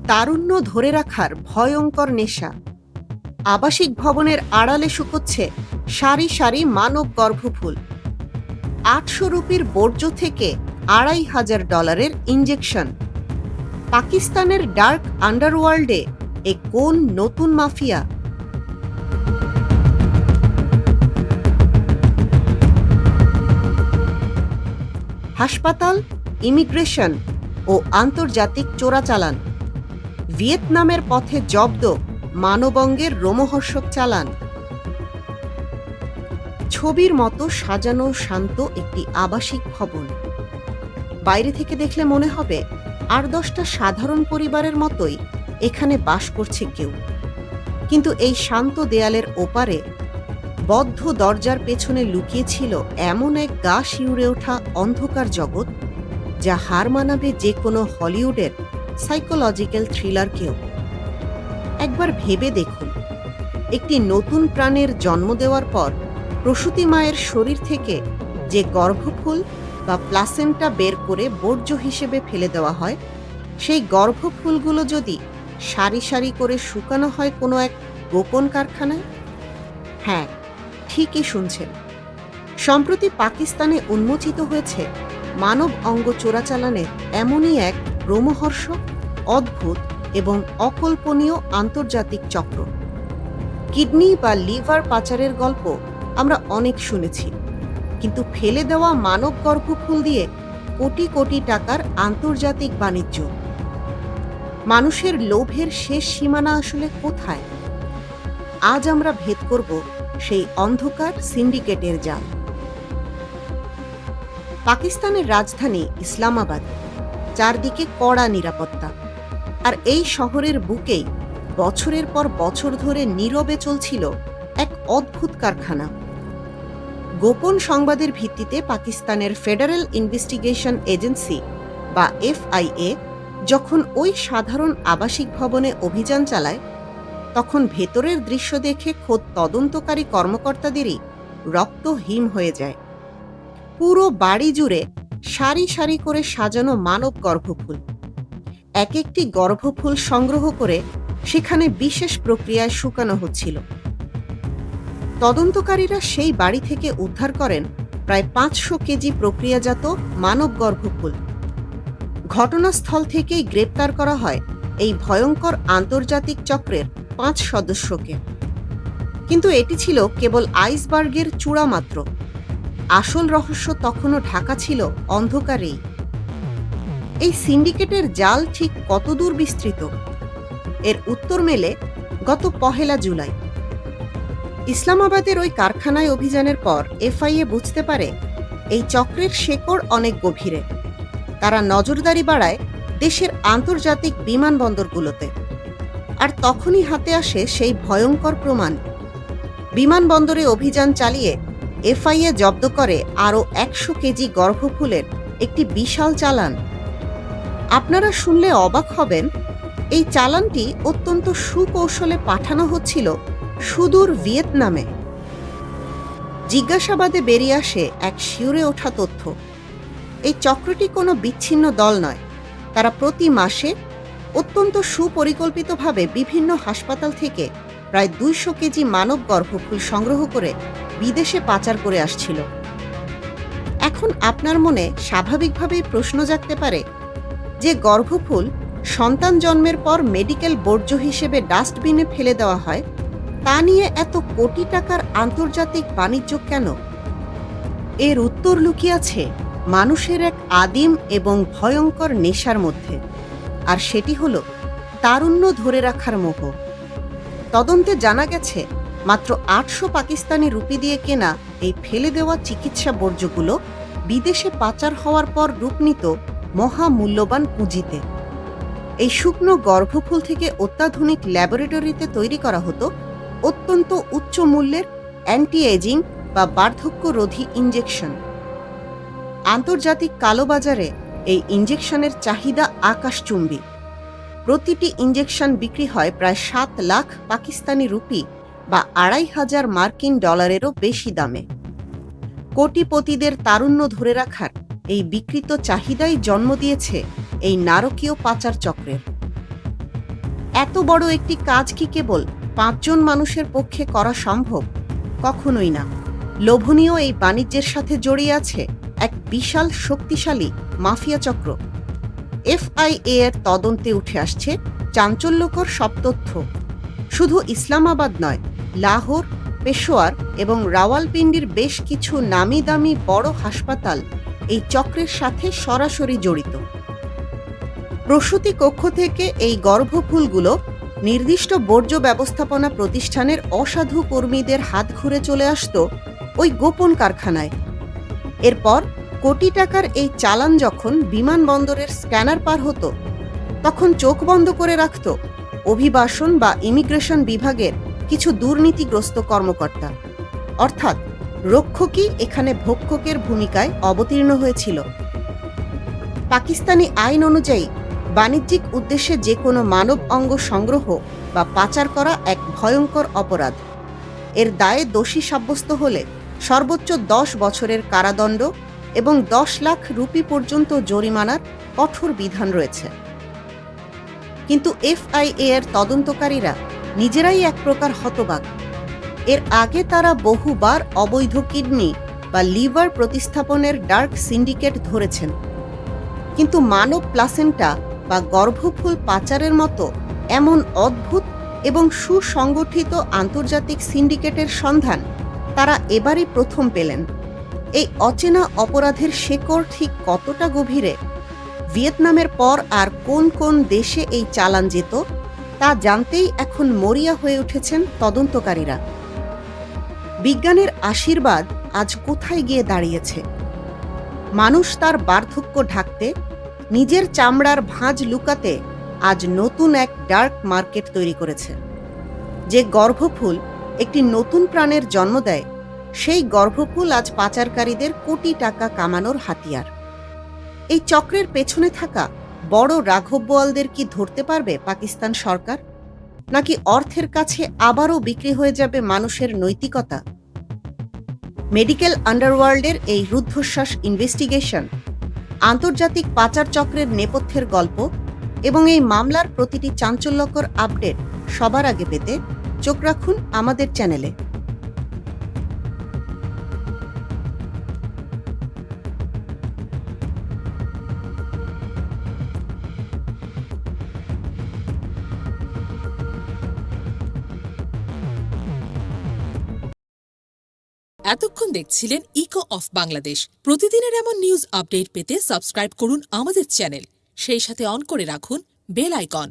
তারুণ্য ধরে রাখার ভয়ঙ্কর নেশা। আবাসিক ভবনের আড়ালে শুকোচ্ছে সারি সারি মানব গর্ভফুল। ৮০০ রুপির বর্জ্য থেকে $২৫০০ ইঞ্জেকশন। পাকিস্তানের ডার্ক আন্ডারওয়ার্ল্ডে এ কোন নতুন মাফিয়া? হাসপাতাল, ইমিগ্রেশন ও আন্তর্জাতিক চোরাচালান। ভিয়েতনামের পথে জব্দ মানবঙ্গের রোমহর্ষক চালান। ছবির মতো সাজানো শান্ত একটি আবাসিক ভবন। বাইরে থেকে দেখলে মনে হবে ৮-১০টা সাধারণ পরিবারের মতোই এখানে বাস করছে কেউ। কিন্তু এই শান্ত দেয়ালের ওপারে বদ্ধ দরজার পেছনে লুকিয়েছিল এমন এক গা শিউরে ওঠা অন্ধকার জগৎ, যা হার মানাবে যে কোনো হলিউডের সাইকোলজিক্যাল থ্রিলারকেও। একবার ভেবে দেখুন, একটি নতুন প্রাণের জন্ম দেওয়ার পর প্রসূতি মায়ের শরীর থেকে যে গর্ভফুল বা প্লাসেন্টা বের করে বর্জ্য হিসেবে ফেলে দেওয়া হয়, সেই গর্ভফুলগুলো যদি সারি সারি করে শুকানো হয় কোনো এক গোপন কারখানায়। হ্যাঁ, ঠিকই শুনছেন। সম্প্রতি পাকিস্তানে উন্মোচিত হয়েছে মানব অঙ্গ চোরাচালানের এমনই এক রোমহর্ষক, অদ্ভুত এবং অকল্পনীয় আন্তর্জাতিক চক্র। কিডনি বা লিভার পাচারের গল্প আমরা অনেক শুনেছি, কিন্তু ফেলে দেওয়া মানব গর্ভফুল দিয়ে কোটি কোটি টাকার আন্তর্জাতিক বাণিজ্য। মানুষের লোভের শেষ সীমানা আসলে কোথায়? আজ আমরা ভেদ করব সেই অন্ধকার সিন্ডিকেটের জাল। পাকিস্তানের রাজধানী ইসলামাবাদ, চারদিকে কড়া নিরাপত্তা। আর এই শহরের বুকেই বছরের পর বছর ধরে নীরবে চলছিল এক অদ্ভুত কারখানা। গোপন সংবাদের ভিত্তিতে পাকিস্তানের ফেডারেল ইনভেস্টিগেশন এজেন্সি বা FIA যখন ওই সাধারণ আবাসিক ভবনে অভিযান চালায়, তখন ভেতরের দৃশ্য দেখে খোদ তদন্তকারী কর্মকর্তাদেরই রক্ত হিম হয়ে যায়। পুরো বাড়ি জুড়ে সারি সারি করে সাজানো মানব গর্ভফুল। এক একটি গর্ভফুল সংগ্রহ করে সেখানে বিশেষ প্রক্রিয়ায় শুকানো হচ্ছিল। তদন্তকারীরা সেই বাড়ি থেকে উদ্ধার করেন প্রায় ৫০০ কেজি প্রক্রিয়াজাত মানব গর্ভফুল। ঘটনাস্থল থেকেই গ্রেপ্তার করা হয় এই ভয়ঙ্কর আন্তর্জাতিক চক্রের ৫ সদস্যকে। কিন্তু এটি ছিল কেবল আইসবার্গের চূড়া মাত্র। আসল রহস্য তখনও ঢাকা ছিল অন্ধকারেই। এই সিন্ডিকেটের জাল ঠিক কতদূর বিস্তৃত? এর উত্তর মেলে গত ১ জুলাই। ইসলামাবাদের ওই কারখানায় অভিযানের পর FIA বুঝতে পারে এই চক্রের শেকড় অনেক গভীরে। তারা নজরদারি বাড়ায় দেশের আন্তর্জাতিক বিমানবন্দরগুলোতে। আর তখনই হাতে আসে সেই ভয়ঙ্কর প্রমাণ। বিমানবন্দরে অভিযান চালিয়ে FIA জব্দ করে আরও ১০০ কেজি গর্ভফুলের একটি বিশাল চালান। আপনারা শুনলে অবাক হবেন, এই চালানটি অত্যন্ত সুকৌশলে পাঠানো হচ্ছিল সুদূর ভিয়েতনামে। জিজ্ঞাসাবাদে বেরিয়ে আসে এক শিউরে ওঠা তথ্য। এই চক্রটি কোনো বিচ্ছিন্ন দল নয়। তারা প্রতি মাসে অত্যন্ত সুপরিকল্পিতভাবে বিভিন্ন হাসপাতাল থেকে প্রায় ২০০ কেজি মানব গর্ভফুল সংগ্রহ করে বিদেশে পাচার করে আসছিল। এখন আপনার মনে স্বাভাবিকভাবেই প্রশ্ন জাগতে পারে, যে গর্ভফুল সন্তান জন্মের পর মেডিকেল বর্জ্য হিসেবে ডাস্টবিনে ফেলে দেওয়া হয়, তা নিয়ে এত কোটি টাকার আন্তর্জাতিক বাণিজ্য কেন? এর উত্তর লুকিয়ে আছে মানুষের এক আদিম এবং ভয়ঙ্কর নেশার মধ্যে, আর সেটি হলো তারুণ্য ধরে রাখার মোহ। তদন্তে জানা গেছে মাত্র ৮০০ পাকিস্তানি রুপি দিয়ে কেনা এই ফেলে দেওয়া চিকিৎসা বর্জ্যগুলো বিদেশে পাচার হওয়ার পর রূপ নিত মহামূল্যবান পুঁজিতে। এই শুকনো গর্ভফুল থেকে অত্যাধুনিক ল্যাবরেটরিতে তৈরি করা হতো অত্যন্ত উচ্চ মূল্যের অ্যান্টি এজিং বা বার্ধক্যরোধী ইঞ্জেকশন। আন্তর্জাতিক কালোবাজারে এই ইঞ্জেকশনের চাহিদা আকাশচুম্বী। প্রতিটি ইঞ্জেকশন বিক্রি হয় প্রায় ৭ লাখ পাকিস্তানি রুপি বা $২৫০০ বেশি দামে। কোটিপতিদের তারুণ্য ধরে রাখার এই বিকৃত চাহিদাই জন্ম দিয়েছে এই নারকীয় পাচার চক্রের। এত বড় একটি কাজ কি কেবল ৫ জন মানুষের পক্ষে করা সম্ভব? কখনোই না। লোভনীয় এই বাণিজ্যের সাথে জড়িয়ে আছে এক বিশাল শক্তিশালী মাফিয়া চক্র। এফআইএ এর তদন্তে উঠে আসছে চাঞ্চল্যকর সব তথ্য। শুধু ইসলামাবাদ নয়, লাহোর, পেশোয়ার এবং রাওয়ালপিন্ডির বেশ কিছু নামি দামি বড় হাসপাতাল এই চক্রের সাথে সরাসরি জড়িত। প্রসূতি কক্ষ থেকে এই গর্ভফুলগুলো নির্দিষ্ট বর্জ্য ব্যবস্থাপনা প্রতিষ্ঠানের অসাধু কর্মীদের হাত ঘুরে চলে আসত ওই গোপন কারখানায়। এরপর কোটি টাকার এই চালান যখন বিমানবন্দরের স্ক্যানার পার হতো, তখন চোখ বন্ধ করে রাখত অভিবাসন বা ইমিগ্রেশন বিভাগের কিছু দুর্নীতিগ্রস্ত কর্মকর্তা। অর্থাৎ রক্ষকই এখানে ভক্ষকের ভূমিকায় অবতীর্ণ হয়েছিল। পাকিস্তানি আইন অনুযায়ী বাণিজ্যিক উদ্দেশ্যে যে কোনো মানব অঙ্গ সংগ্রহ বা পাচার করা এক ভয়ঙ্কর অপরাধ। এর দায়ে দোষী সাব্যস্ত হলে সর্বোচ্চ ১০ বছরের কারাদণ্ড এবং ১০ লাখ রুপি পর্যন্ত জরিমানার কঠোর বিধান রয়েছে। কিন্তু এফআইএ এর তদন্তকারীরা নিজেরাই এক প্রকার হতবাক। এর আগে তারা বহুবার অবৈধ কিডনি বা লিভার প্রতিস্থাপনের ডার্ক সিন্ডিকেট ধরেছেন, কিন্তু মানব প্লাসেন্টা বা গর্ভফুল পাচারের মতো এমন অদ্ভুত এবং সুসংগঠিত আন্তর্জাতিক সিন্ডিকেটের সন্ধান তারা এবারই প্রথম পেলেন। এই অচেনা অপরাধের শেকড় ঠিক কতটা গভীরে, ভিয়েতনামের পর আর কোন কোন দেশে এই চালান যেত, তা জানতেই এখন মরিয়া হয়ে উঠেছেন তদন্তকারীরা। বিজ্ঞানের আশীর্বাদ আজ কোথায় গিয়ে দাঁড়িয়েছে? মানুষ তার বার্ধক্য ঢাকতে, নিজের চামড়ার ভাঁজ লুকাতে আজ নতুন এক ডার্ক মার্কেট তৈরি করেছে। যে গর্ভফুল একটি নতুন প্রাণের জন্ম দেয়, সেই গর্ভফুল আজ পাচারকারীদের কোটি টাকা কামানোর হাতিয়ার। এই চক্রের পেছনে থাকা বড় রাঘব বোয়ালদের কি ধরতে পারবে পাকিস্তান সরকার? নাকি অর্থের কাছে আবারও বিক্রি হয়ে যাবে মানুষের নৈতিকতা? মেডিকেল আন্ডারওয়ার্ল্ডের এই রুদ্ধশ্বাস ইনভেস্টিগেশন, আন্তর্জাতিক পাচার চক্রের নেপথ্যের গল্প এবং এই মামলার প্রতিটি চাঞ্চল্যকর আপডেট সবার আগে পেতে চোখ রাখুন আমাদের চ্যানেলে। এতক্ষণ দেখছিলেন ইকো অফ বাংলাদেশ। প্রতিদিনের এমন নিউজ আপডেট পেতে সাবস্ক্রাইব করুন আমাদের চ্যানেল, সেই সাথে অন করে রাখুন বেল আইকন।